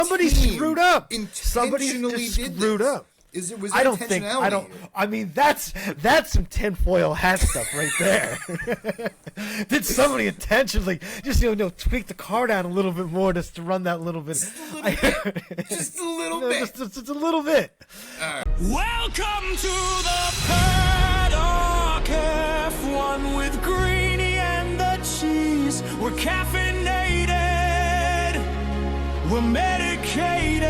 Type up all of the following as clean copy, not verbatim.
Somebody screwed up. Somebody intentionally just did screwed this? up. Was I don't think. I don't. I mean, that's some tinfoil hat stuff right there. Did somebody intentionally just tweak the car down a little bit more just to run that little bit? Just a little bit. Just a little bit. Welcome to the Paddock F1 with Greenie and the cheese. We're caffeinated. We're medicated.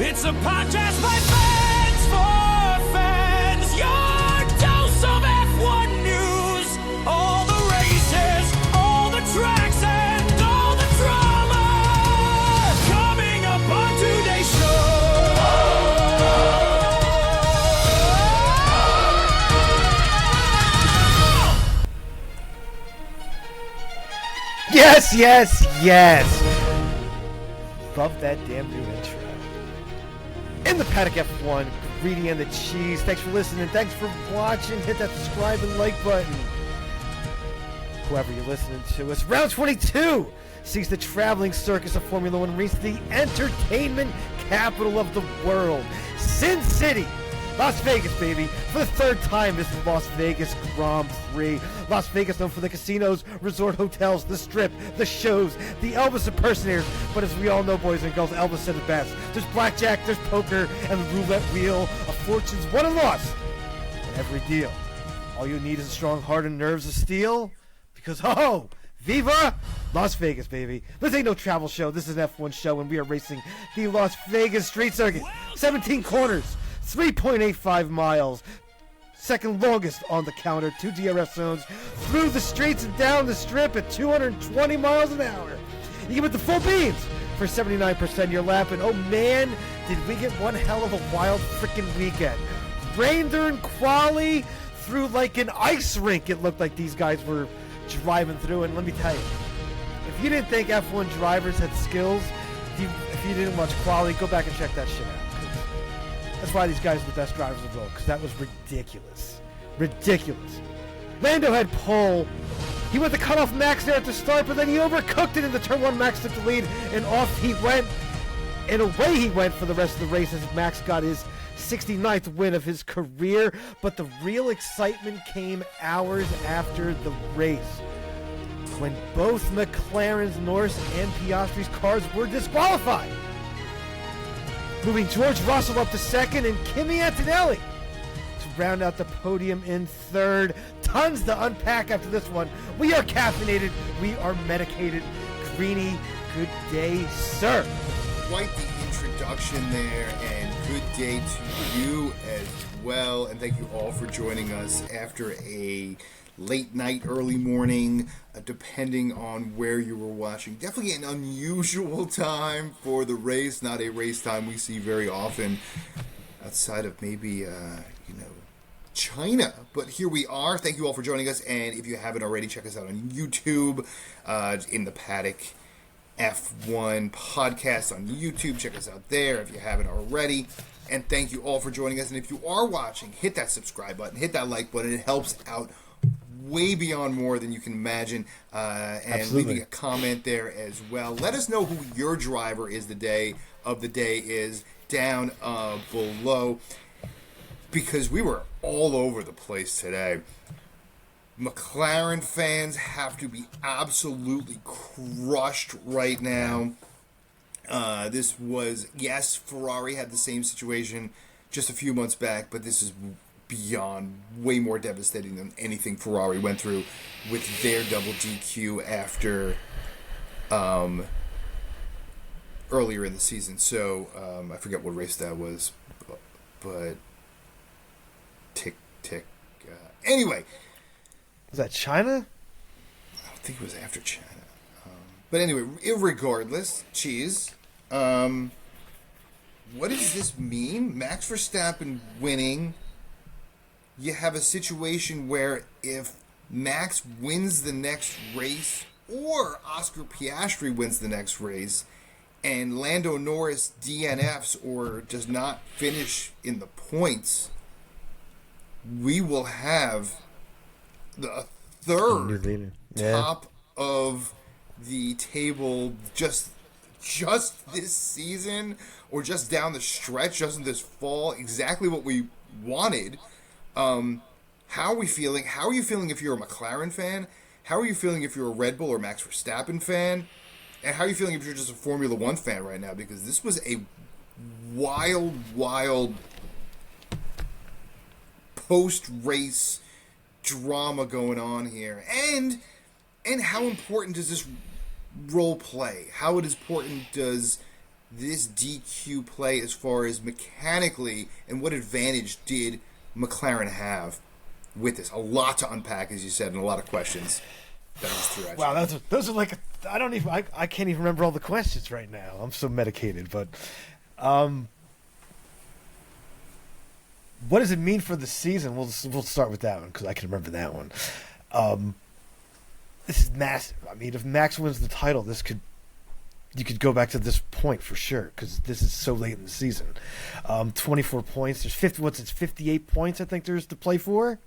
It's a podcast by fans for fans. Your dose of F1 news. All the races, all the tracks, and all the drama. Coming up on today's show. Yes. Love that damn new intro. In the Paddock F1, Greenie and the cheese. Thanks for listening. Thanks for watching. Hit that subscribe and like button. Whoever you're listening to, it's round 22. Sees the traveling circus of Formula One reach the entertainment capital of the world, Sin City. Las Vegas, baby. For the third time, this is Las Vegas Grand Prix. Las Vegas known for the casinos, resort hotels, the strip, the shows, the Elvis impersonators. But as we all know, boys and girls, Elvis said it best. There's blackjack, there's poker, and the roulette wheel of fortunes won and lost in every deal. All you need is a strong heart and nerves of steel. Because, Viva Las Vegas, baby. This ain't no travel show. This is an F1 show, and we are racing the Las Vegas street circuit. 17 corners. 3.85 miles, second longest on the counter, 2 DRS zones, through the streets and down the strip at 220 miles an hour. You give it the full beans for 79% your lap, and oh man, did we get one hell of a wild freaking weekend. Rain during quali through like an ice rink, it looked like these guys were driving through, and let me tell you, if you didn't think F1 drivers had skills, if you didn't watch quali, go back and check that shit out. That's why these guys are the best drivers of the world, because that was ridiculous. Ridiculous. Lando had pole. He went to cut off Max there at the start, but then he overcooked it in the turn one. Max took the lead, and off he went. And away he went for the rest of the race as Max got his 69th win of his career. But the real excitement came hours after the race, when both McLaren's, Norris, and Piastri's cars were disqualified, moving George Russell up to second and Kimi Antonelli to round out the podium in third. Tons to unpack after this one. We are caffeinated. We are medicated. Greenie, good day, sir. Quite the introduction there, and good day to you as well. And thank you all for joining us after a late night, early morning, depending on where you were watching. Definitely an unusual time for the race, not a race time we see very often outside of maybe, China. But here we are. Thank you all for joining us, and if you haven't already, check us out on YouTube, in the Paddock F1 podcast on YouTube. Check us out there if you haven't already. And thank you all for joining us. And if you are watching, hit that subscribe button, hit that like button. It helps out way beyond more than you can imagine, and Absolutely. leaving a comment there as well. Let us know who your driver is the day is down below, because we were all over the place today. McLaren fans have to be absolutely crushed right now. This was, yes, Ferrari had the same situation just a few months back, but this is beyond, way more devastating than anything Ferrari went through with their double DQ after earlier in the season. So I forget what race that was, but tick. Anyway, Was that China? I don't think it was after China. But anyway, irregardless, cheese. What does this mean? Max Verstappen winning. You have a situation where if Max wins the next race, or Oscar Piastri wins the next race, and Lando Norris DNFs or does not finish in the points, we will have the third top of the table just just this season or just down the stretch, just in this fall, exactly what we wanted. How are we feeling? How are you feeling if you're a McLaren fan? How are you feeling if you're a Red Bull or Max Verstappen fan? And how are you feeling if you're just a Formula One fan right now? Because this was a wild post-race drama going on here. And how important does this role play? How important does this DQ play as far as mechanically, and what advantage did McLaren have with this? A lot to unpack, as you said, and a lot of questions that I just threw at you. Wow, those are like, I can't even remember all the questions right now. I'm so medicated, but what does it mean for the season? We'll start with that one because I can remember that one. This is massive. I mean, if Max wins the title, you could go back to this point for sure because this is so late in the season. 24 points. There's 58 points I think there's to play for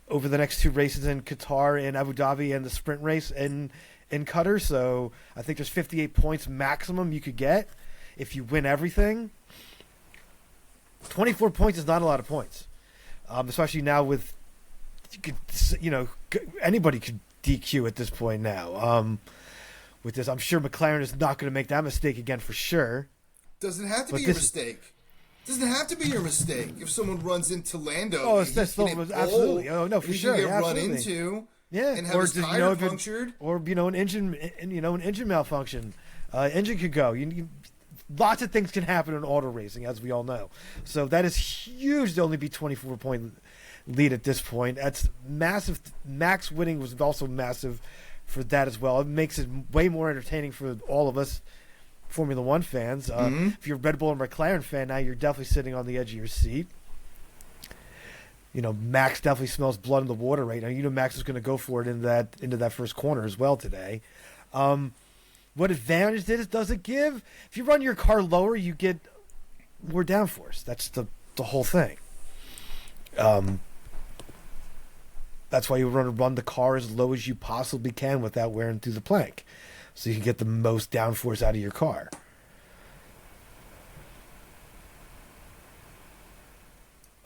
over the next two races in Qatar and Abu Dhabi and the sprint race in Qatar. So I think there's 58 points maximum you could get if you win everything. 24 points is not a lot of points, especially now with anybody could DQ at this point now. With this, I'm sure McLaren is not going to make that mistake again for sure. Doesn't have to be your mistake. Doesn't have to be your mistake. If someone runs into Lando, absolutely. Oh no, for sure. Get absolutely. Run into, yeah, and have his tire punctured, or an engine malfunction. Engine could go. Lots of things can happen in auto racing, as we all know. So that is huge to only be 24-point lead at this point. That's massive. Max winning was also massive for that as well. It makes it way more entertaining for all of us Formula One fans. If you're a Red Bull or McLaren fan now, you're definitely sitting on the edge of your seat. Max definitely smells blood in the water right now. Max is going to go for it into that first corner as well today. What advantage does it give? If you run your car lower, you get more downforce. That's the whole thing. That's why you run the car as low as you possibly can without wearing through the plank, so you can get the most downforce out of your car.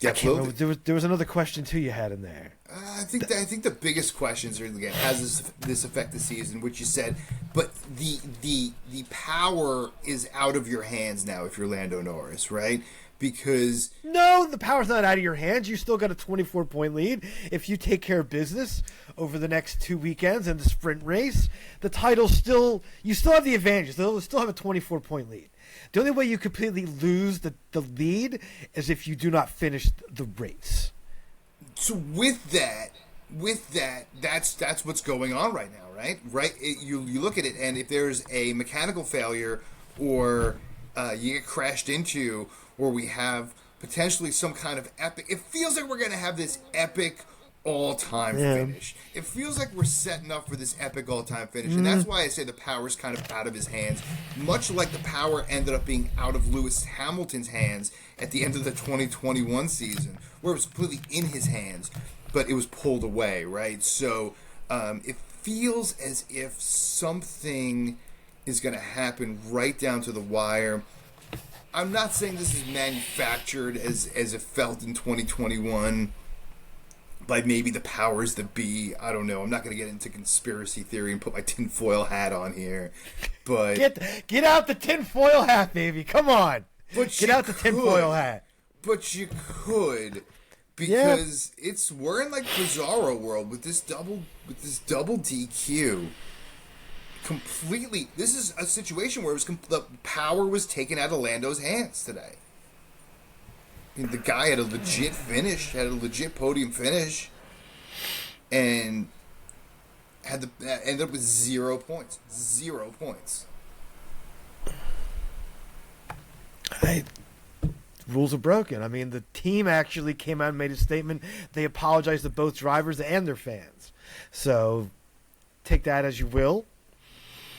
Yeah, there was another question too you had in there. I think the biggest questions are, again, has this affect the season, which you said, but the power is out of your hands now if you're Lando Norris, right? Because no, the power's not out of your hands. You still got a 24-point lead. If you take care of business over the next 2 weekends and the sprint race, the title you still have the advantage. You'll still have a 24-point lead. The only way you completely lose the lead is if you do not finish the race. So with that, that's what's going on right now, right? Right? You look at it, and if there's a mechanical failure or you get crashed into, or we have potentially some kind of epic, it feels like we're going to have this epic all-time finish. It feels like we're setting up for this epic all-time finish, and that's why I say the power's kind of out of his hands, much like the power ended up being out of Lewis Hamilton's hands at the end of the 2021 season, where it was completely in his hands, but it was pulled away, right? So it feels as if something is going to happen right down to the wire. I'm not saying this is manufactured as it felt in 2021 by maybe the powers that be. I don't know. I'm not going to get into conspiracy theory and put my tinfoil hat on here. But get out the tinfoil hat, baby. Come on. Get out the tinfoil hat. But you could, because we're in like Bizarro world with this double DQ. Completely, this is a situation where the power was taken out of Lando's hands today. I mean, the guy had a legit finish, had a legit podium finish, and ended up with 0 points. 0 points. Rules are broken. I mean, the team actually came out and made a statement. They apologized to both drivers and their fans. So take that as you will.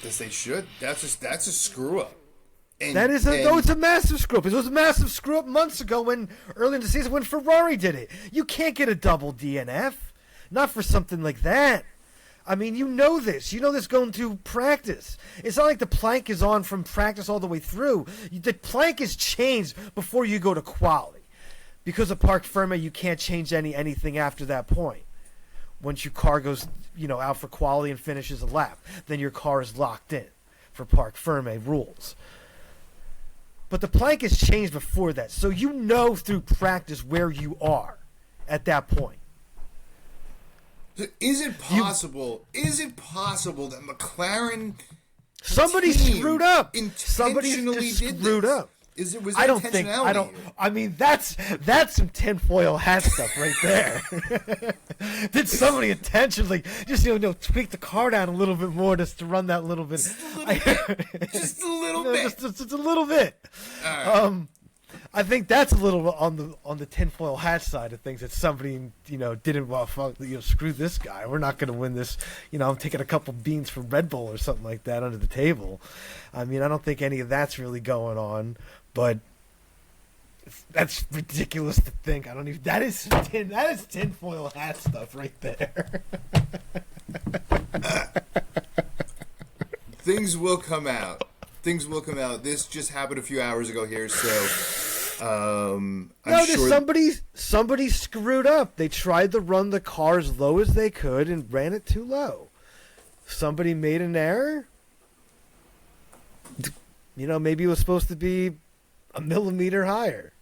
Yes, they should. That's a screw up. It's a massive screw up. It was a massive screw up months ago early in the season when Ferrari did it. You can't get a double DNF, not for something like that. I mean, you know this. You know this going through practice. It's not like the plank is on from practice all the way through. The plank is changed before you go to quali. Because of parc ferme, you can't change anything after that point. Once your car goes, out for quali and finishes a lap, then your car is locked in for parc ferme rules. But the plank is changed before that, so you know through practice where you are at that point. Is it possible? Is it possible that McLaren somebody screwed up? Somebody intentionally screwed up. Was that I don't think. I don't. I mean, that's some tinfoil hat stuff right there. Did somebody intentionally just tweak the car down a little bit more just to run that little bit? Just a little bit. Just a little bit. All right. I think that's a little on the tinfoil hat side of things that somebody didn't screw this guy. We're not going to win this. I'm taking a couple beans from Red Bull or something like that under the table. I mean, I don't think any of that's really going on, but that's ridiculous to think. I don't even. That is tinfoil hat stuff right there. Things will come out. Things will come out. This just happened a few hours ago here, so I'm sure somebody screwed up. They tried to run the car as low as they could and ran it too low. Somebody made an error. Maybe it was supposed to be a millimeter higher,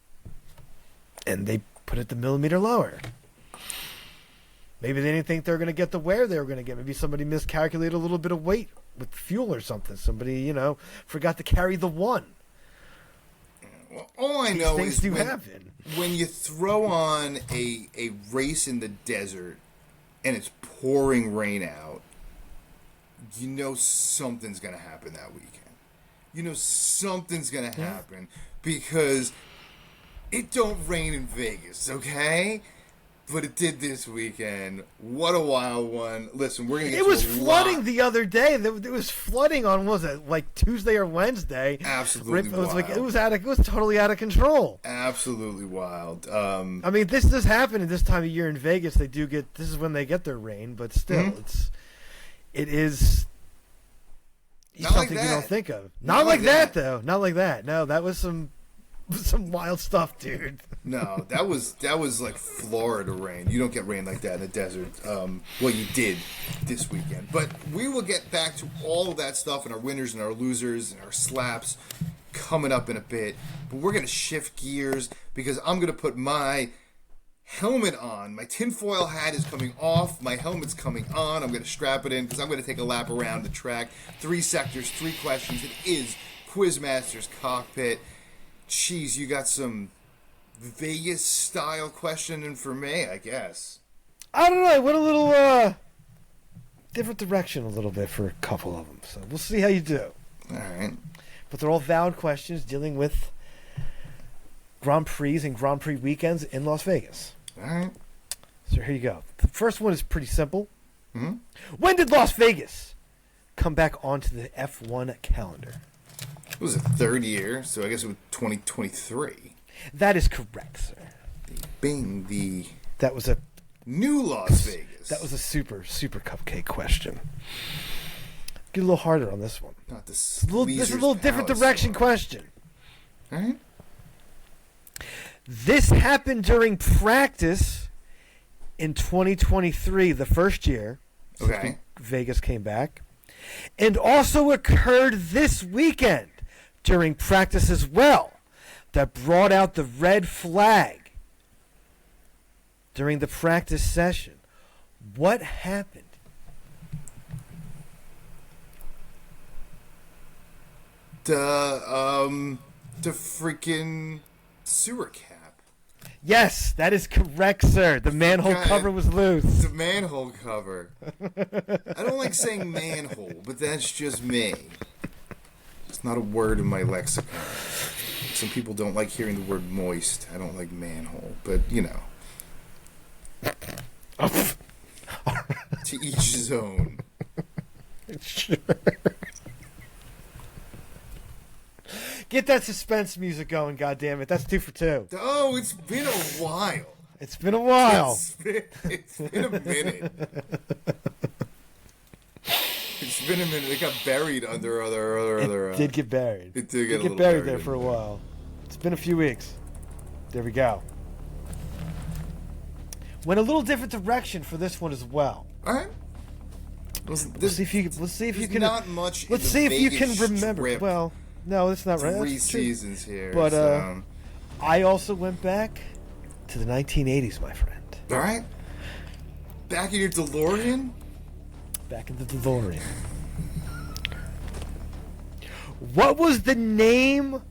and they put it the millimeter lower. Maybe they didn't think they were going to get the wear they were going to get. Maybe somebody miscalculated a little bit of weight with fuel or something. Somebody, forgot to carry the one. Well, all I know is when you throw on a race in the desert and it's pouring rain out, something's going to happen that weekend. Something's going to happen because it don't rain in Vegas, okay? But it did this weekend. What a wild one. Listen, we're going to get to It was flooding the other day. It was flooding on, what was it, like Tuesday or Wednesday? Absolutely wild. It was totally out of control. Absolutely wild. I mean, this does happen at this time of year in Vegas. This is when they get their rain, but still, it is not something like you don't think of. Not like that, though. Not like that. No, that was some wild stuff, dude. No, that was like Florida rain. You don't get rain like that in the desert. Well, you did this weekend. But we will get back to all of that stuff and our winners and our losers and our slaps coming up in a bit. But we're going to shift gears because I'm going to put my helmet on. My tinfoil hat is coming off. My helmet's coming on. I'm going to strap it in because I'm going to take a lap around the track. 3 sectors, 3 questions. It is Quizmaster's Cockpit. Jeez, you got some Vegas-style questioning for me, I guess. I don't know. I went a little different direction a little bit for a couple of them. So we'll see how you do. All right. But they're all valid questions dealing with Grand Prix and Grand Prix weekends in Las Vegas. All right. So here you go. The first one is pretty simple. Mm-hmm. When did Las Vegas come back onto the F1 calendar? It was a 3rd year, so I guess it was 2023. That is correct, sir. That was a new Las Vegas. That was a super, super cupcake question. Get a little harder on this one. Not the this is a little different direction question. All right. This happened during practice in 2023, the first year. Okay. Vegas came back. And also occurred this weekend during practice as well, that brought out the red flag during the practice session. What happened? The freaking sewer cap. Yes, that is correct, sir. The manhole cover was loose. The manhole cover. I don't like saying manhole, but that's just me. It's not a word in my lexicon. Some people don't like hearing the word moist. I don't like manhole, but to each his own. Sure. Get that suspense music going, goddammit. That's 2 for 2. Oh, it's been a while. It's been a while. It's been a minute. been a minute. It got buried under other. It did get buried. It did get buried there for a while. It's been a few weeks. There we go. Went a little different direction for this one as well. All right. Let's see if you can. Not much. Let's see if you can Vegas remember. Strip. Well, no, that's not right. Three That's true. seasons here. But so. I also went back to the 1980s, my friend. All right. Back in your DeLorean? Back in the DeLorean. What was the name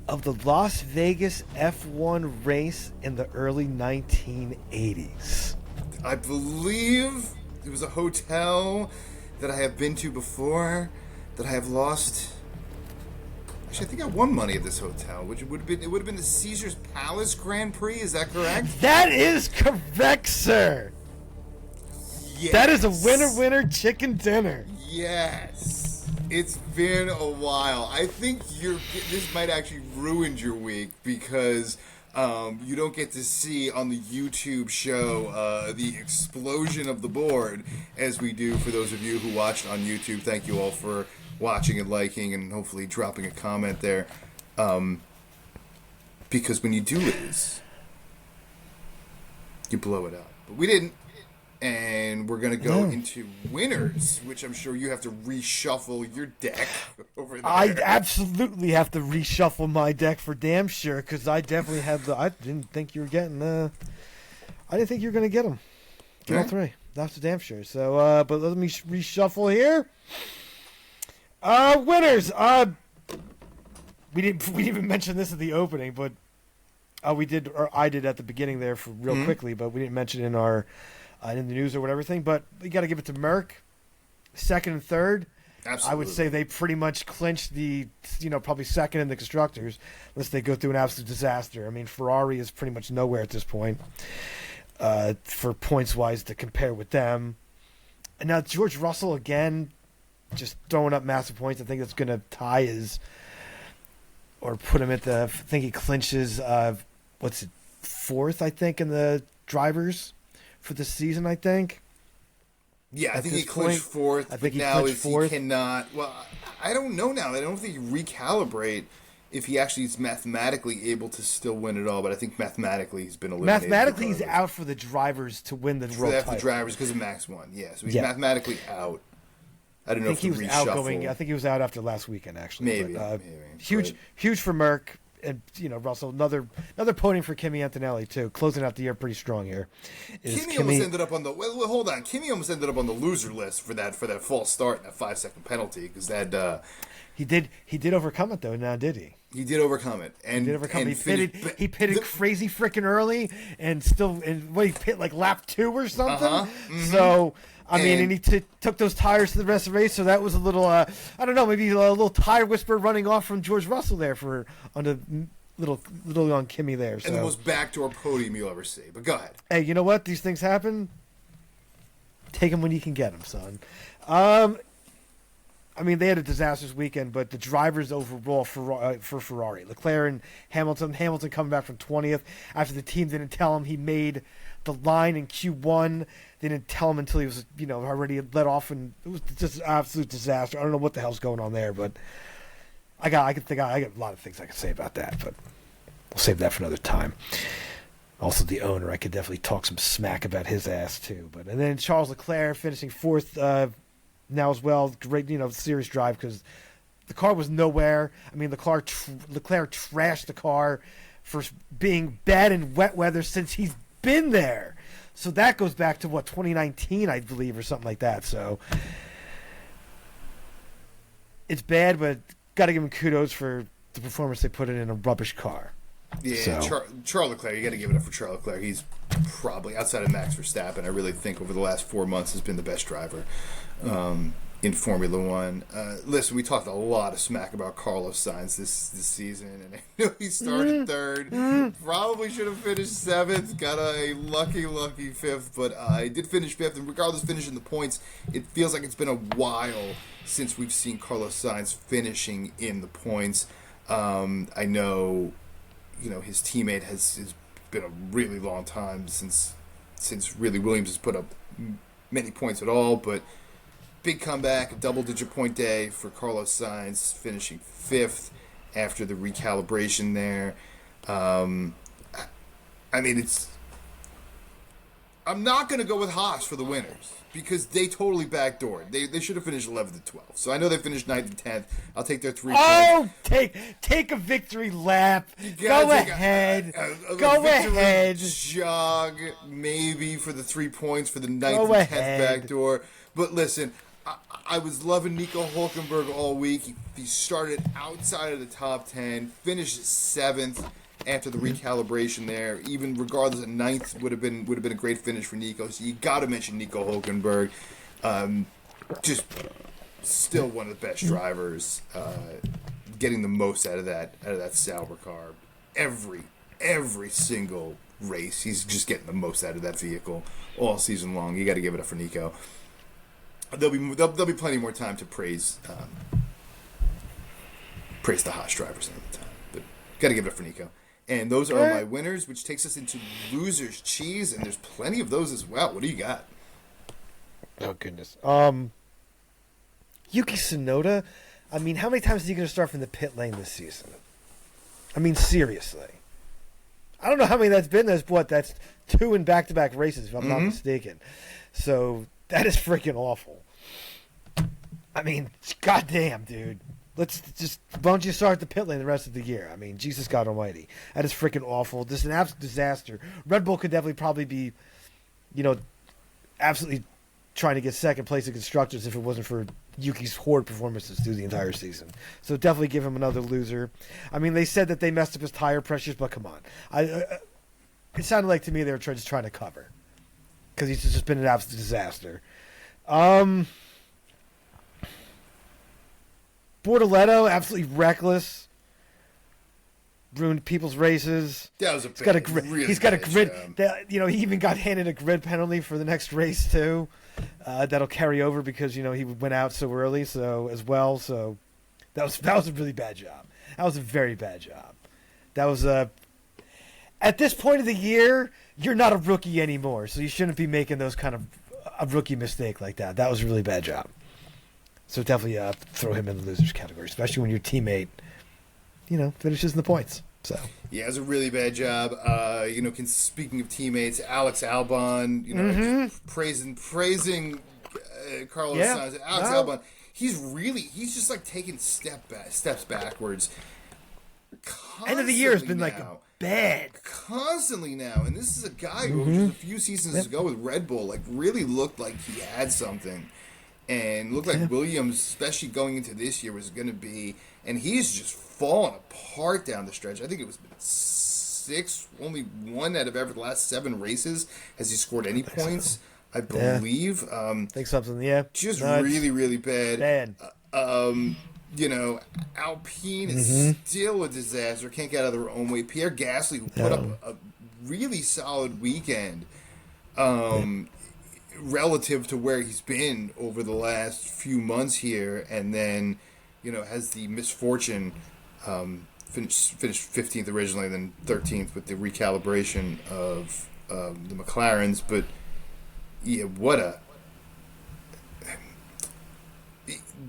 of the Las Vegas F1 race in the early 1980s? I believe it was a hotel that I have been to before that I have lost. Actually, I think I won money at this hotel, which would have been the Caesar's Palace Grand Prix. Is that correct? That is correct, sir. Yes. That is a winner chicken dinner. Yes. It's been a while. I think this might actually ruin your week because you don't get to see on the YouTube show the explosion of the board as we do for those of you who watched on YouTube. Thank you all for watching and liking and hopefully dropping a comment there. Because when you do lose, you blow it up. But we didn't. And we're going to go into winners, which I'm sure you have to reshuffle your deck over there. I absolutely have to reshuffle my deck for damn sure, because I definitely have I didn't think you were getting, I didn't think you were going to get them. Get all three. That's for damn sure. So, but let me reshuffle here. Winners. We didn't even mention this at the opening, but we did, or I did at the beginning there for real quickly, but we didn't mention it in our in the news or whatever thing. But we got to give it to Merck, second and third. Absolutely. I would say they pretty much clinched the, probably second in the constructors, unless they go through an absolute disaster. I mean, Ferrari is pretty much nowhere at this point for points wise to compare with them. And now George Russell again, just throwing up massive points. I think that's going to tie his, or put him at the. I think he clinches. Fourth? I think in the drivers for the season. I think. Yeah, I think he clinched fourth. I think he now clinched fourth. He cannot. Well, I don't know now. I don't think he recalibrate if he actually is mathematically able to still win it all. But I think mathematically he's been eliminated. Mathematically, he's out for the drivers to win the world title. For the drivers because of Max 1. Yeah, so he's mathematically out. I don't know if he was reshuffle. outgoing. I think he was out after last weekend, actually. Maybe, but, maybe. Huge for Merck, and Russell. Another podium for Kimi Antonelli too, closing out the year pretty strong here. Kimi almost ended up on the. Well, hold on. Kimi almost ended up on the loser list for that false start, that 5-second penalty, because that. He did overcome it though. Now did he? He did overcome it, and he pitted crazy freaking early, and he pit like lap 2 or something. So. I mean, and he took those tires to the rest of the race, so that was a little, I don't know, maybe a little tire whisper running off from George Russell there on the little on Kimi there. So. And the most backdoor podium you'll ever see. But go ahead. Hey, you know what? These things happen. Take them when you can get them, son. I mean, they had a disastrous weekend, but the drivers overall for Ferrari, Leclerc and Hamilton coming back from 20th after the team didn't tell him he made the line in Q1. They didn't tell him until he was, already let off, and it was just an absolute disaster. I don't know what the hell's going on there, but I got a lot of things I could say about that, but we'll save that for another time. Also, the owner, I could definitely talk some smack about his ass too. And then Charles Leclerc finishing fourth now as well. Great, serious drive because the car was nowhere. I mean, Leclerc trashed the car for being bad in wet weather since he's been there. So that goes back to 2019, I believe, or something like that. So it's bad, but got to give him kudos for the performance they put in a rubbish car. Yeah, so. Charles Leclerc, you got to give it up for Charles Leclerc. He's probably, outside of Max Verstappen, I really think over the last 4 months has been the best driver in Formula One. Listen, we talked a lot of smack about Carlos Sainz this season, and I know he started third. Probably should have finished 7th. Got a lucky 5th, but I did finish 5th, and regardless of finishing the points, it feels like it's been a while since we've seen Carlos Sainz finishing in the points. I know, his teammate has been a really long time since really Williams has put up many points at all, but big comeback, a double-digit point day for Carlos Sainz, finishing 5th after the recalibration there. I mean, I'm not going to go with Haas for the winners because they totally backdoored. They should have finished 11th and 12th. So I know they finished 9th and 10th. I'll take their 3 points. Take a victory lap. Go ahead. Go ahead. Jog maybe for the 3 points for the 9th and 10th backdoor. But listen, I was loving Nico Hulkenberg all week. He started outside of the top 10, finished 7th. After the recalibration there, even regardless of 9th would have been a great finish for Nico. So you got to mention Nico Hulkenberg, just still one of the best drivers, getting the most out of that Sauber car. Every single race, he's just getting the most out of that vehicle all season long. You got to give it up for Nico. There'll be plenty more time to praise the Haas drivers another time, but got to give it up for Nico. And those are my winners, which takes us into losers' cheese, and there's plenty of those as well. What do you got? Oh, goodness. Yuki Tsunoda, I mean, how many times is he going to start from the pit lane this season? I mean, seriously. I don't know how many that's been. That's 2 in back-to-back races, if I'm not mistaken. So that is freaking awful. I mean, goddamn, dude. Why don't you start the pit lane the rest of the year? I mean, Jesus God Almighty. That is freaking awful. This is an absolute disaster. Red Bull could definitely probably be, absolutely trying to get second place in constructors if it wasn't for Yuki's horrid performances through the entire season. So definitely give him another loser. I mean, they said that they messed up his tire pressures, but come on. It sounded like to me they were just trying to cover because he's just been an absolute disaster. Bortoletto, absolutely reckless. Ruined people's races. That was he's got a grid. He even got handed a grid penalty for the next race too. That'll carry over because he went out so early. So that was a really bad job. That was a very bad job. That was at this point of the year, you're not a rookie anymore, so you shouldn't be making those kind of a rookie mistake like that. That was a really bad job. So definitely throw him in the losers category, especially when your teammate, finishes in the points. So yeah, it was a really bad job. Speaking of teammates, Alex Albon, praising Carlos Sainz. Alex Albon, he's just like taking steps backwards. End of the year has been like bad. Constantly now, and this is a guy who just a few seasons ago with Red Bull like really looked like he had something. And looked like Williams, especially going into this year, was going to be, and he's just fallen apart down the stretch. I think it was 6, only 1 out of every last 7 races has he scored any points. So. I believe. I think something. Yeah. Just really, really bad. Alpine is still a disaster. Can't get out of their own way. Pierre Gasly, who put up a really solid weekend. Relative to where he's been over the last few months here, and then, has the misfortune, finished 15th originally, then 13th with the recalibration of the McLaren's. But yeah,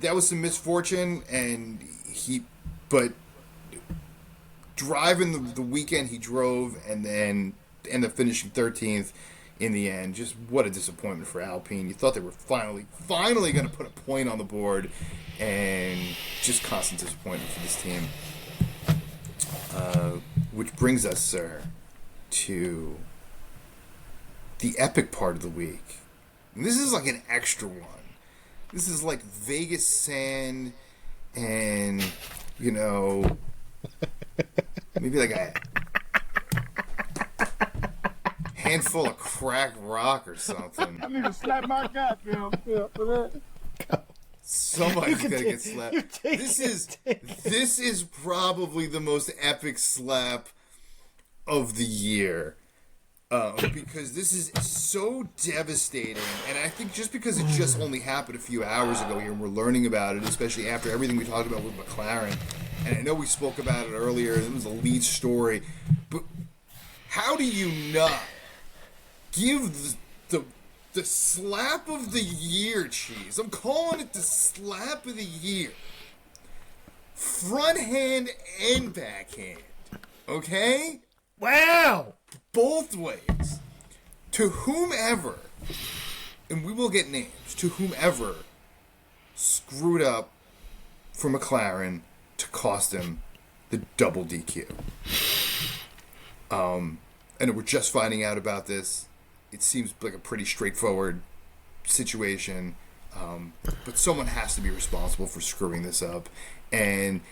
that was some misfortune, but driving the weekend he drove, and then ended up finishing 13th. In the end, just what a disappointment for Alpine. You thought they were finally going to put a point on the board, and just constant disappointment for this team. Which brings us, sir, to the epic part of the week. And this is like an extra one. This is like Vegas sand and, maybe like a handful of crack rock or something. I need to slap my goddamn for that. Somebody's gonna get slapped. This is probably the most epic slap of the year. Because this is so devastating, and I think just because it just only happened a few hours ago here and we're learning about it, especially after everything we talked about with McLaren, and I know we spoke about it earlier, it was a lead story, but how do you not give the the slap of the year, Cheese. I'm calling it the slap of the year. Front hand and backhand. Okay? Wow! Both ways. To whomever, and we will get names, to whomever screwed up for McLaren to cost him the double DQ. And we're just finding out about this. It seems like a pretty straightforward situation, but someone has to be responsible for screwing this up. And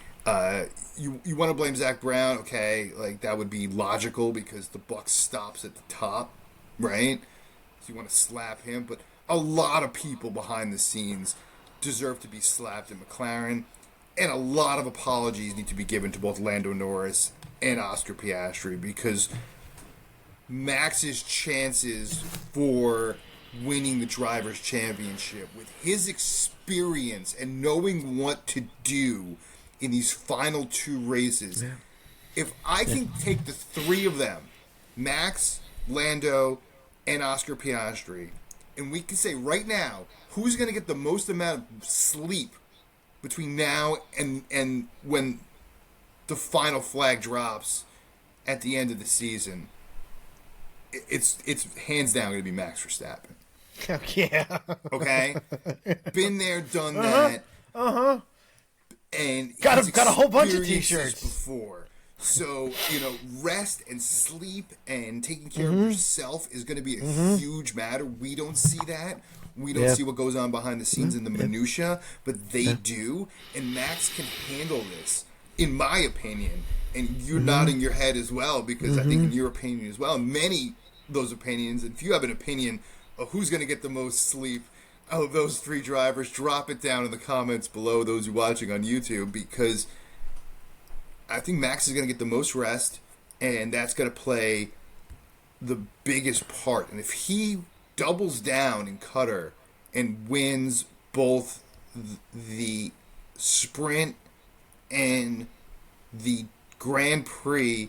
you want to blame Zach Brown? Okay, like that would be logical because the buck stops at the top, right? So you want to slap him, but a lot of people behind the scenes deserve to be slapped in McLaren, and a lot of apologies need to be given to both Lando Norris and Oscar Piastri because Max's chances for winning the Drivers' Championship with his experience and knowing what to do in these final two races, if I can take the three of them, Max, Lando, and Oscar Piastri, and we can say right now who's going to get the most amount of sleep between now and when the final flag drops at the end of the season, it's hands down going to be Max Verstappen. Yeah. Okay? Been there, done that. And got he's a whole bunch of experienced this t-shirts before. So, rest and sleep and taking care of yourself is going to be a huge matter. We don't see that. We don't see what goes on behind the scenes in the minutia, but they do. And Max can handle this, in my opinion. And you're nodding your head as well, because I think in your opinion as well, many of those opinions, and if you have an opinion of who's going to get the most sleep out of those three drivers, drop it down in the comments below, those who are watching on YouTube, because I think Max is going to get the most rest, and that's going to play the biggest part. And if he doubles down in Qatar and wins both the sprint and the Grand Prix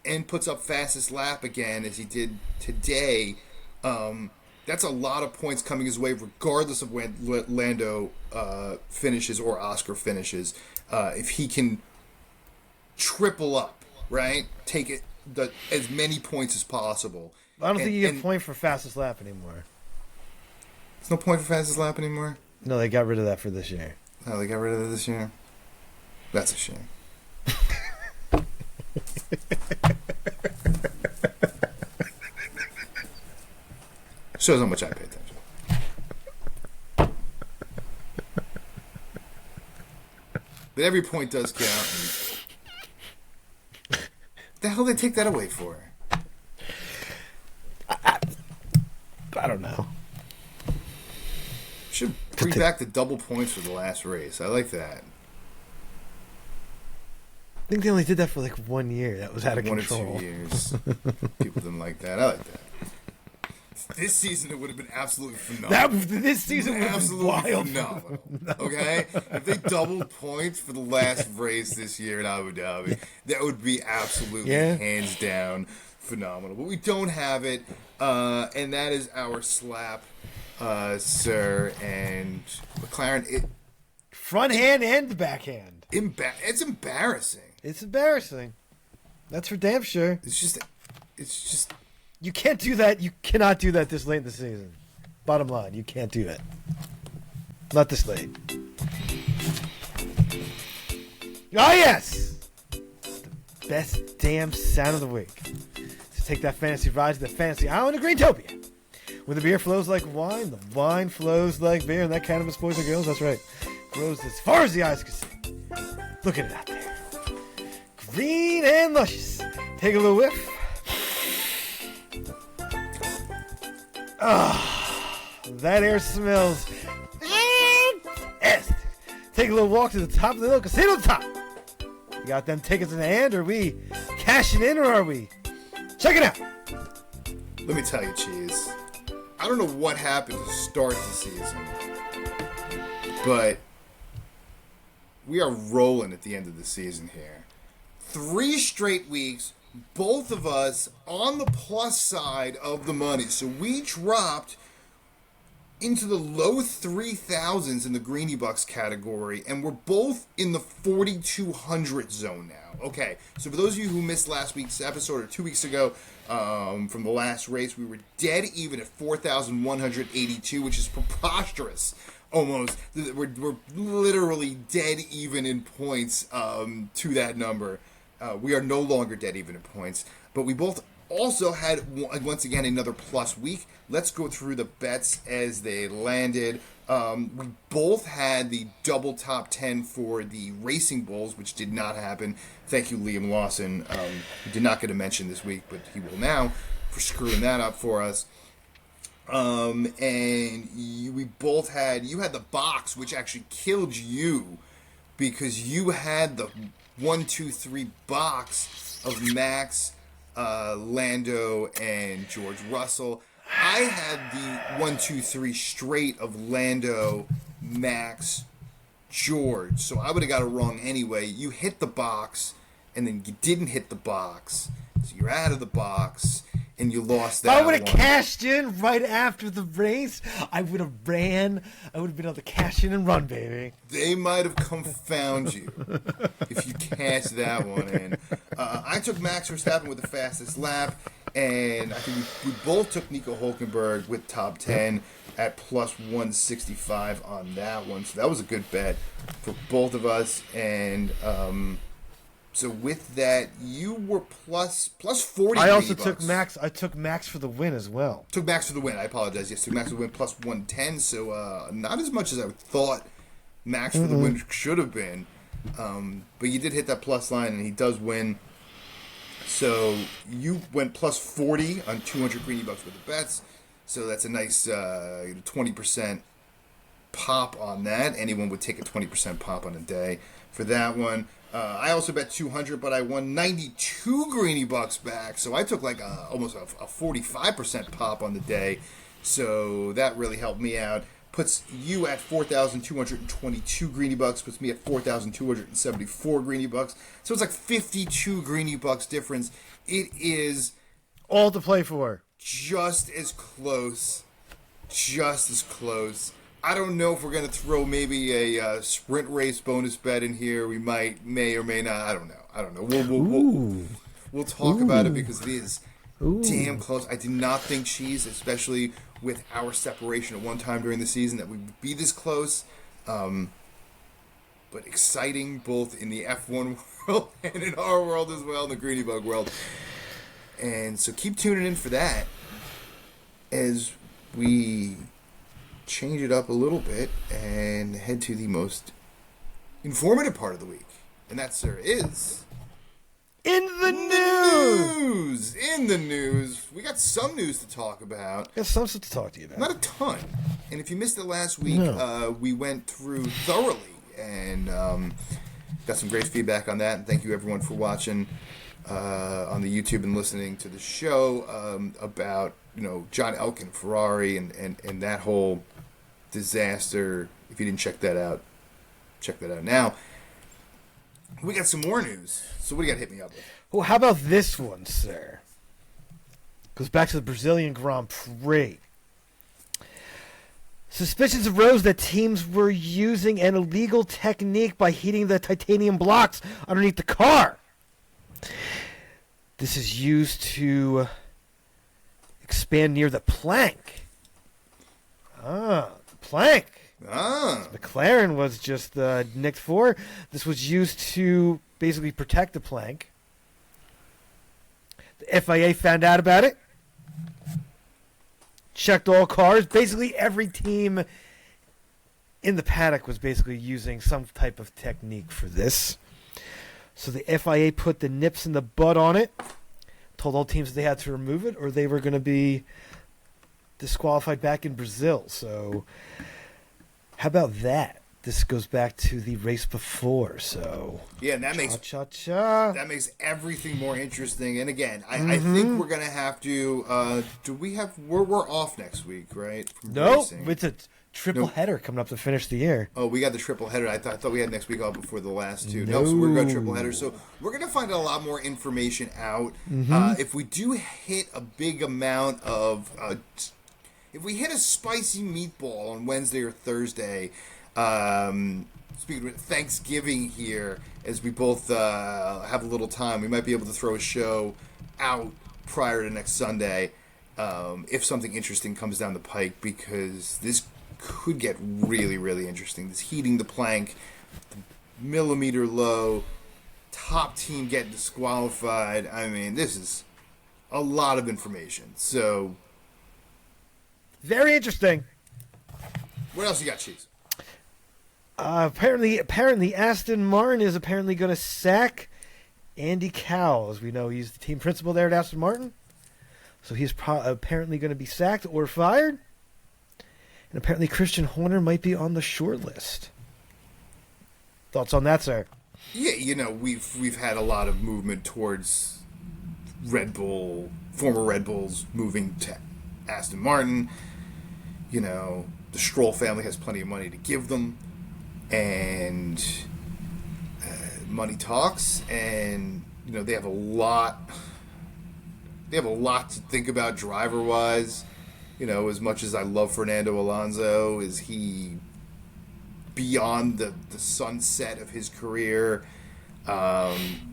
and puts up fastest lap again as he did today, that's a lot of points coming his way regardless of when Lando finishes or Oscar finishes. If he can triple up, right? Take it as many points as possible. I don't think you get a point for fastest lap anymore. There's no point for fastest lap anymore? No, they got rid of that for this year. Oh, they got rid of it this year? That's a shame. Shows how much I pay attention. But every point does count. The hell did they take that away for? I don't know. Should bring back the double points for the last race. I like that. I think they only did that for like 1 year. That was out of control. 1 or 2 years. People didn't like that. I like that. This season, it would have been absolutely phenomenal. This season would have been wild. Phenomenal. Okay? If they doubled points for the last race this year in Abu Dhabi, that would be absolutely hands down phenomenal. But we don't have it, and that is our slap, sir. And McLaren, front hand and the backhand. It's embarrassing. It's embarrassing. That's for damn sure. It's just. You can't do that. You cannot do that this late in the season. Bottom line, you can't do that. Not this late. Oh, yes! The best damn sound of the week. So take that fantasy ride to the fantasy island of Greentopia. Where the beer flows like wine, the wine flows like beer, and that cannabis, boys and girls, that's right, grows as far as the eyes can see. Look at it out there. Green and luscious. Take a little whiff. That air smells fantastic. Take a little walk to the top of the little casino top. You got them tickets in the hand? Are we cashing in or are we? Check it out. Let me tell you, Cheese. I don't know what happened to start the season, but we are rolling at the end of the season here. 3 straight weeks, both of us on the plus side of the money. So we dropped into the low 3,000s in the Greenie Bucks category, and we're both in the 4,200 zone now. Okay, so for those of you who missed last week's episode or 2 weeks ago, from the last race, we were dead even at 4,182, which is preposterous. Almost, we're literally dead even in points to that number. We are no longer dead even in points, but we both also had, once again, another plus week. Let's go through the bets as they landed. We both had the double top 10 for the Racing Bulls, which did not happen. Thank you, Liam Lawson. He did not get a mention this week, but he will now for screwing that up for us. We both had, you had the box, which actually killed you because you had the 1, 2, 3 box of Max, Lando, and George Russell. I had the 1, 2, 3 straight of Lando, Max, George. So I would have got it wrong anyway. You hit the box, and then you didn't hit the box. So you're out of the box, and you lost that. I would have cashed in right after the race. I would have ran. I would have been able to cash in and run, baby. They might have confound you if you cashed that one in. I took Max Verstappen with the fastest lap, and I think we both took Nico Hulkenberg with top 10 at plus 165 on that one. So that was a good bet for both of us. And so with that, you were plus 40. I also took Max. I took Max for the win as well. Took Max for the win. I apologize. Yes, took Max for the win plus 110. So not as much as I thought Max for the win should have been. But you did hit that plus line, and he does win. So you went plus 40 on 200 Greenie Bucks with the bets. So that's a nice 20% pop on that. Anyone would take a 20% pop on a day for that one. I also bet 200, but I won 92 Greenie Bucks back. So I took like almost a 45% pop on the day. So that really helped me out. Puts you at 4,222 Greenie Bucks. Puts me at 4,274 Greenie Bucks. So it's like 52 Greenie Bucks difference. It is all to play for. Just as close. I don't know if we're going to throw maybe a sprint race bonus bet in here. We may or may not. I don't know. We'll talk about it because it is damn close. I did not think especially with our separation at one time during the season, that we would be this close. But exciting both in the F1 world and in our world as well, in the Greenie Bug world. And so keep tuning in for that as we change it up a little bit and head to the most informative part of the week. And that, sir, is... In the news! In the news. We got some news to talk about. Got some stuff to talk to you about. Not a ton. And if you missed it last week, we went through thoroughly and got some great feedback on that. And thank you, everyone, for watching on the YouTube and listening to the show about, John Elkann, Ferrari, and that whole disaster. If you didn't check that out now. We got some more news. So what do you got to hit me up with? Well, how about this one, sir? Goes back to the Brazilian Grand Prix. Suspicions arose that teams were using an illegal technique by heating the titanium blocks underneath the car. This is used to expand near the plank. The plank. McLaren was just nicked for. This was used to basically protect the plank. The FIA found out about it. Checked all cars. Basically, every team in the paddock was basically using some type of technique for this. So the FIA put the nips in the bud on it. Told all teams they had to remove it or they were going to be disqualified back in Brazil. So... how about that? This goes back to the race before, so... yeah, and that makes everything more interesting. And again, I think we're going to have to... we're off next week, right? No, it's a triple header coming up to finish the year. Oh, we got the triple header. I thought we had next week off before the last two. No, so we're going to triple header. So we're going to find a lot more information out. If we do hit a big amount of... if we hit a spicy meatball on Wednesday or Thursday, speaking of Thanksgiving here, as we both have a little time, we might be able to throw a show out prior to next Sunday if something interesting comes down the pike, because this could get really, really interesting. This heating the plank, the millimeter low, top team getting disqualified. I mean, this is a lot of information. So, very interesting. What else you got, Cheese? Apparently, Aston Martin is apparently going to sack Andy Cowell. As we know, he's the team principal there at Aston Martin. So he's apparently going to be sacked or fired. And apparently Christian Horner might be on the short list. Thoughts on that, sir? Yeah, you know, we've had a lot of movement towards Red Bull, former Red Bulls moving to Aston Martin. You know, the Stroll family has plenty of money to give them, and money talks, and you know, they have a lot to think about driver-wise. You know, as much as I love Fernando Alonso, is he beyond the sunset of his career?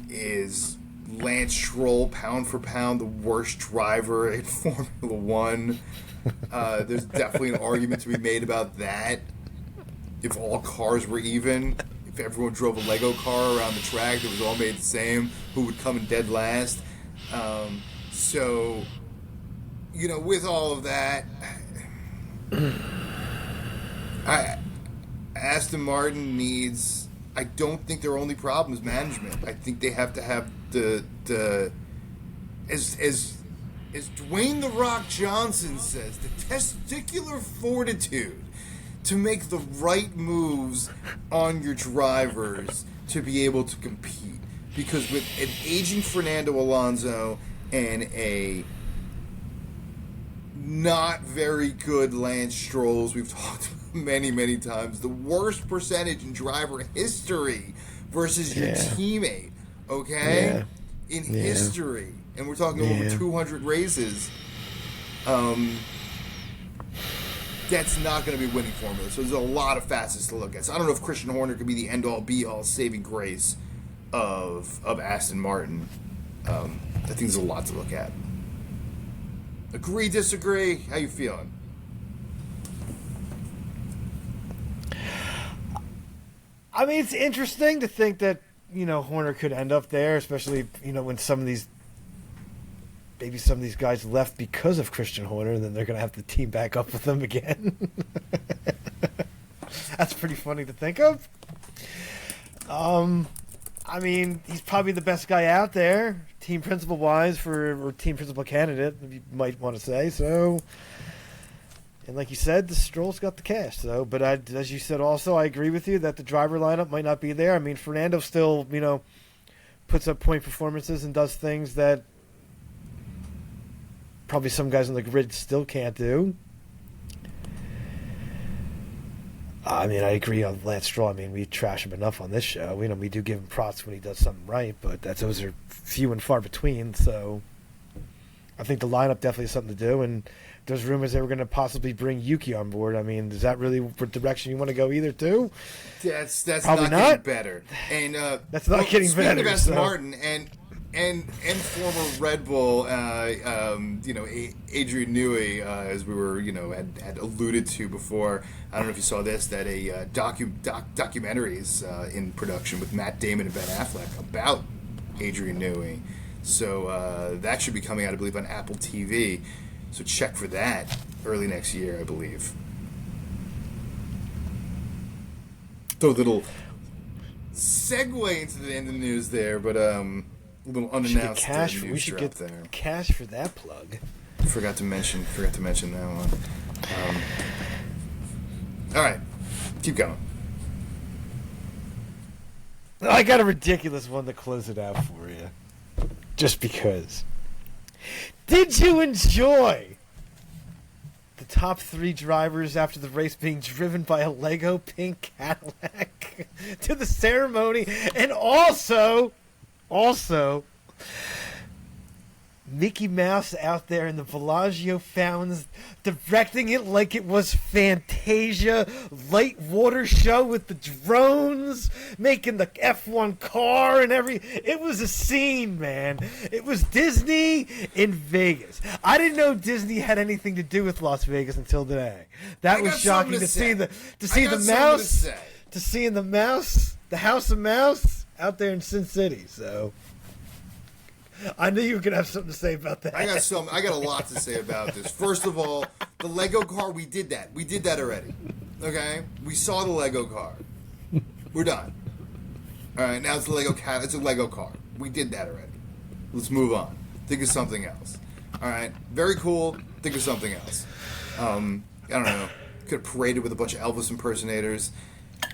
Is Lance Stroll, pound for pound, the worst driver in Formula One? There's definitely an argument to be made about that. If all cars were even, if everyone drove a Lego car around the track that was all made the same, who would come in dead last? So, you know, with all of that, Aston Martin needs. I don't think their only problem is management. I think they have to have the as Dwayne "The Rock" Johnson says, the testicular fortitude to make the right moves on your drivers to be able to compete. Because with an aging Fernando Alonso and a not very good Lance Strolls, we've talked about many, many times, the worst percentage in driver history versus your teammate, okay? Yeah. In history. And we're talking over 200 races. That's not going to be a winning formula. So there's a lot of facets to look at. So I don't know if Christian Horner could be the end-all, be-all saving grace of Aston Martin. I think there's a lot to look at. Agree, disagree? How you feeling? I mean, it's interesting to think that, you know, Horner could end up there, especially, you know, when maybe some of these guys left because of Christian Horner, and then they're going to have to team back up with them again. That's pretty funny to think of. I mean, he's probably the best guy out there, team principal-wise, or team principal candidate, you might want to say. So, and like you said, the Stroll's got the cash. So, but as you said, also, I agree with you that the driver lineup might not be there. I mean, Fernando still, you know, puts up point performances and does things that probably some guys on the grid still can't do. I mean, I agree on Lance Stroll. I mean, we trash him enough on this show. We do give him props when he does something right, but those are few and far between. So I think the lineup definitely has something to do. And there's rumors they were going to possibly bring Yuki on board. I mean, is that really the direction you want to go either, too? That's probably not getting better. And that's not getting better. Speaking of Aston Martin and former Red Bull, you know, Adrian Newey, as we were, you know, had alluded to before. I don't know if you saw this, that a documentary is in production with Matt Damon and Ben Affleck about Adrian Newey. So that should be coming out, I believe, on Apple TV. So check for that early next year, I believe. So a little segue into the end of the news there, but a little unannounced news we should drop get there. cash for that plug. Forgot to mention that one. All right, keep going. I got a ridiculous one to close it out for you. Just because. Did you enjoy the top 3 drivers after the race being driven by a Lego pink Cadillac to the ceremony? And also, Mickey Mouse out there in the Bellagio fountains, directing it like it was Fantasia, light water show with the drones, making the F1 car and it was a scene, man. It was Disney in Vegas. I didn't know Disney had anything to do with Las Vegas until today. That was shocking to see the mouse, to see the mouse, the House of Mouse out there in Sin City. So I knew you were gonna have something to say about that. I got a lot to say about this. First of all, the Lego car, we did that. We did that already. Okay? We saw the Lego car. We're done. Alright, now it's a Lego car. We did that already. Let's move on. Think of something else. Alright? Very cool. Think of something else. I don't know. Could have paraded with a bunch of Elvis impersonators.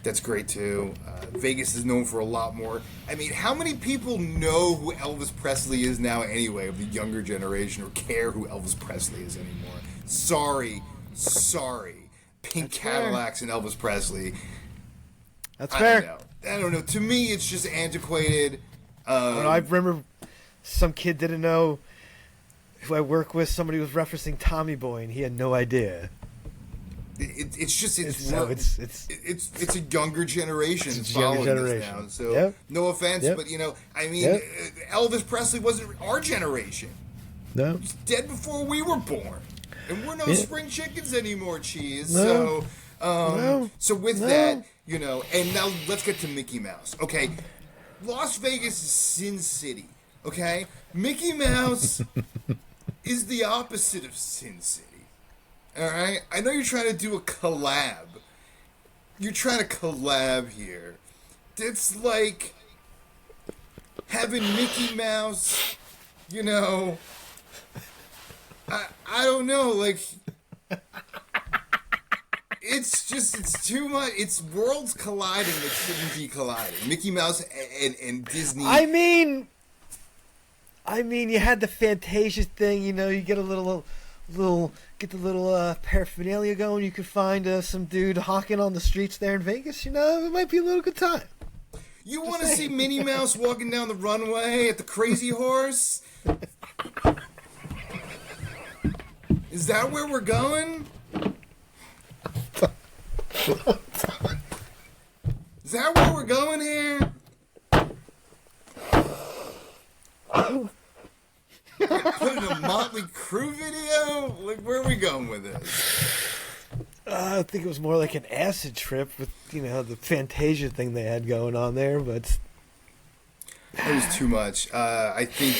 That's great too. Vegas is known for a lot more. I mean, how many people know who Elvis Presley is now anyway, of the younger generation, or care who Elvis Presley is anymore? Sorry. Pink That's Cadillacs and Elvis Presley. That's fair. I don't know. To me, it's just antiquated. I remember some kid didn't know who I work with. Somebody was referencing Tommy Boy, and he had no idea. It's a younger generation following this now. So no offense, but Elvis Presley wasn't our generation. No, he was dead before we were born, and we're no spring chickens anymore. Cheese. No. So with that, and now let's get to Mickey Mouse. Okay, Las Vegas is Sin City. Okay, Mickey Mouse is the opposite of Sin City. Alright? I know you're trying to do a collab. You're trying to collab here. It's like having Mickey Mouse, I don't know, like, it's too much. It's worlds colliding that shouldn't be colliding. Mickey Mouse and Disney. I mean, you had the Fantasia thing, you get a little get the little paraphernalia going. You could find some dude hawking on the streets there in Vegas. It might be a little good time. You want to see Minnie Mouse walking down the runway at the Crazy Horse? Is that where we're going? Is that where we're going here? Put in a Motley Crue video? Like, where are we going with this? I think it was more like an acid trip with, the Fantasia thing they had going on there, but it was too much. I think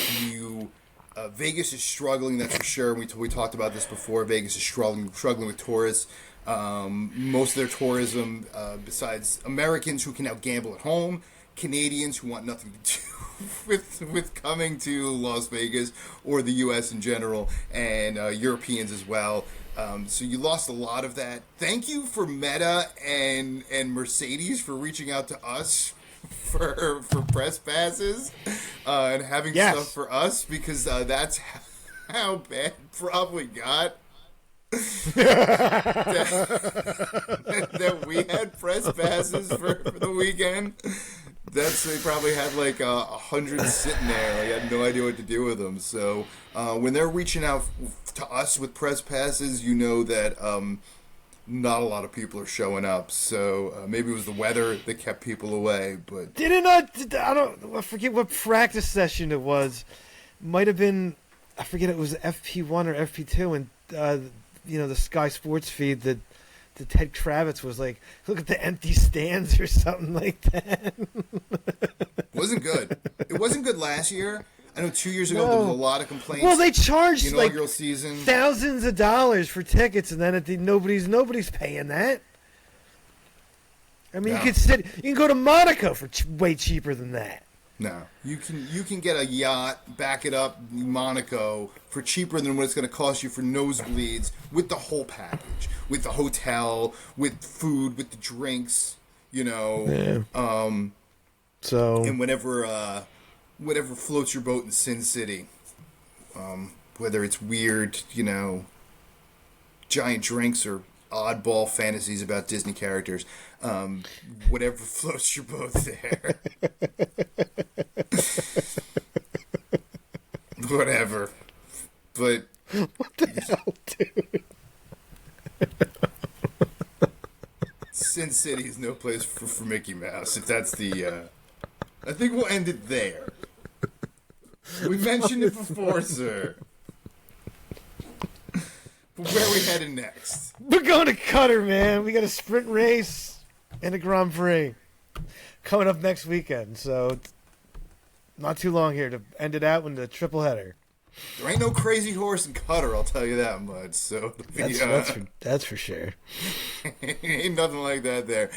Vegas is struggling, that's for sure. We talked about this before. Vegas is struggling with tourists. Most of their tourism, besides Americans who can now gamble at home, Canadians who want nothing to do with coming to Las Vegas or the U.S. in general, and Europeans as well. So you lost a lot of that. Thank you for Meta and Mercedes for reaching out to us for press passes and having stuff for us, because that's how bad probably got. that we had press passes for the weekend. They probably had like 100 sitting there. I had no idea what to do with them. So when they're reaching out to us with press passes, that not a lot of people are showing up. So maybe it was the weather that kept people away. But I forget what practice session it was. Might have been, I forget, it was FP1 or FP2, and the Sky Sports feed that Ted Kravitz was like, look at the empty stands or something like that. Wasn't good. It wasn't good last year. I know 2 years ago there was a lot of complaints. Well, they charged the inaugural season thousands of dollars for tickets, and then nobody's paying that. I mean, you can go to Monaco for way cheaper than that. No, you can get a yacht, back it up, Monaco, for cheaper than what it's going to cost you for nosebleeds, with the whole package, with the hotel, with food, with the drinks, Yeah. So and whatever floats your boat in Sin City, whether it's weird, giant drinks or oddball fantasies about Disney characters, whatever floats your boat there. Whatever. is no place for Mickey Mouse. If that's the, I think we'll end it there. We mentioned it before, sir. But where are we headed next? We're going to Qatar, man. We got a sprint race and a Grand Prix coming up next weekend. So it's not too long here to end it out with the triple header. There ain't no crazy horse in Qatar, I'll tell you that much. So that's for sure. Ain't nothing like that there.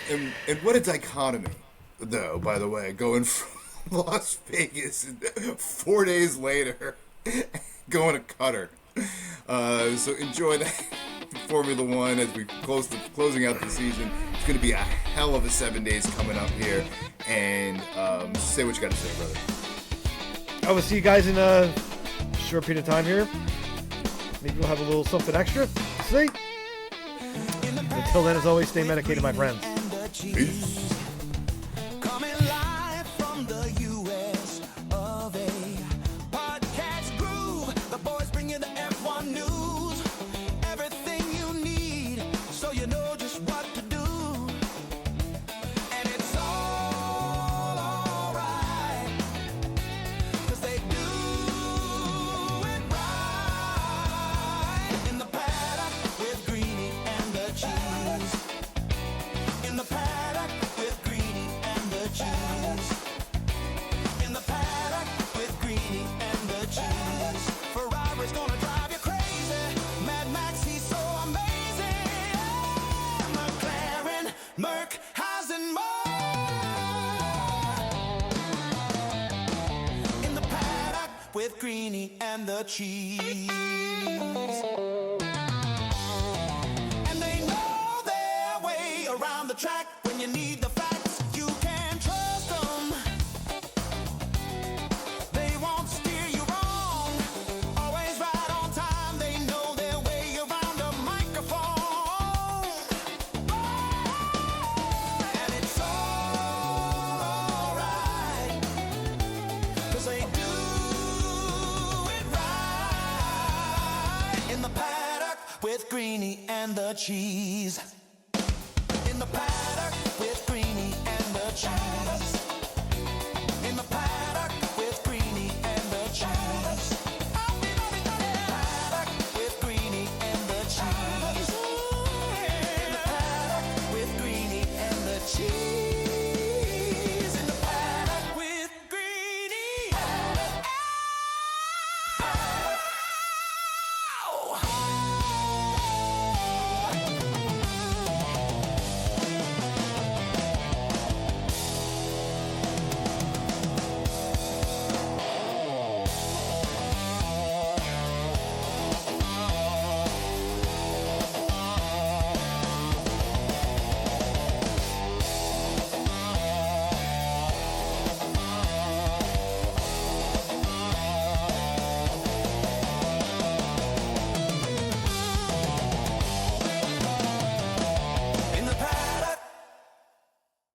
And what a dichotomy, though, by the way, going from Las Vegas and 4 days later going to Qatar. So enjoy that Formula One as we closing out the season. It's going to be a hell of a 7 days coming up here. And say what you got to say, brother. I will see you guys in a short period of time here. Maybe we'll have a little something extra. See? Until then, as always, stay medicated, my friends. Peace. Coming live from the US of A. Podcast Groove. The boys bring you the F1 news. Everything you need, so you know just what to do. And it's all alright, 'cause they do it right. In the paddock with Greenie and the cheese. In the paddock with Greenie and the cheese. In the paddock with Greenie and the cheese. Ferrari's gonna drive you crazy. Mad Max, he's so amazing. Yeah, McLaren, Merc, and more. In the paddock with Greenie and the cheese. And they know their way around the track. When you need the facts, you can trust them. They won't steer you wrong. Always right on time. They know their way around a microphone. And it's all right, 'cause they do it right. In the paddock with Greenie and the cheese.